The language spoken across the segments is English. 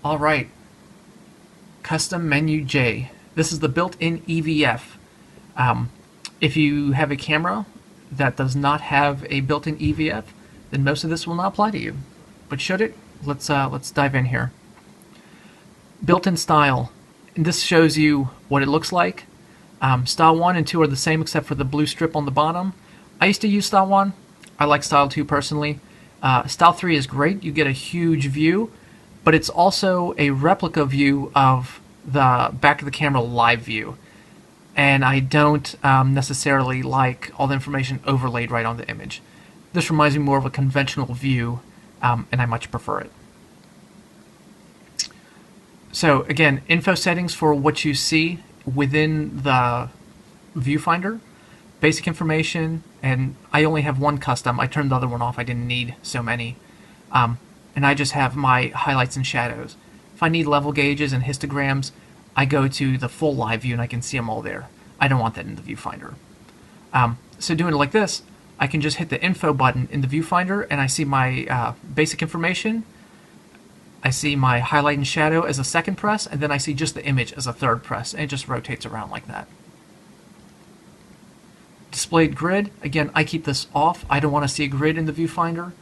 All right, Custom Menu J. This is the built-in EVF. If you have a camera that does not have a built-in EVF, then most of this will not apply to you. But should it? Let's dive in here. Built-in style. And this shows you what it looks like. Style 1 and 2 are the same except for the blue strip on the bottom. I used to use Style 1. I like Style 2 personally. Style 3 is great. You get a huge view, but it's also a replica view of the back of the camera live view. And I don't necessarily like all the information overlaid right on the image. This reminds me more of a conventional view, and I much prefer it. So again, info settings for what you see within the viewfinder, basic information, and I only have one custom. I turned the other one off. I didn't need so many. And I just have my highlights and shadows. If I need level gauges and histograms, I go to the full live view and I can see them all there. I don't want that in the viewfinder. So doing it like this, I can just hit the info button in the viewfinder and I see my basic information. I see my highlight and shadow as a second press, and then I see just the image as a third press, and it just rotates around like that. Displayed grid, again, I keep this off. I don't want to see a grid in the viewfinder.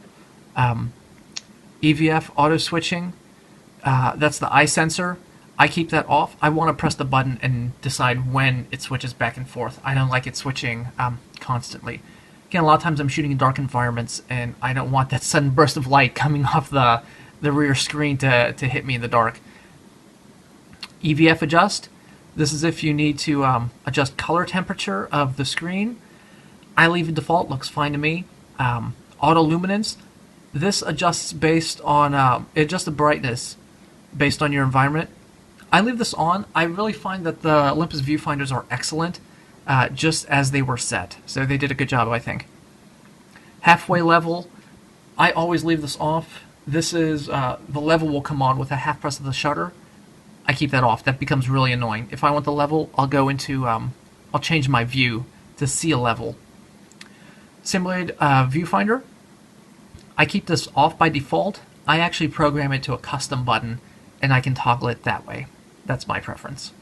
Evf Auto-Switching, that's the eye sensor. I keep that off. I want to press the button and decide when it switches back and forth. I don't like it switching constantly. Again, a lot of times I'm shooting in dark environments, and I don't want that sudden burst of light coming off the rear screen to hit me in the dark. Evf Adjust. This is if you need to adjust color temperature of the screen. I leave it default, looks fine to me. Auto luminance. This adjusts based on, it adjusts the brightness based on your environment. I leave this on. I really find that the Olympus viewfinders are excellent, just as they were set. So they did a good job, I think. Halfway level. I always leave this off. This is, the level will come on with a half press of the shutter. I keep that off. That becomes really annoying. If I want the level, I'll go into, I'll change my view to see a level. Simulated viewfinder. I keep this off by default. I actually program it to a custom button, and I can toggle it that way. That's my preference.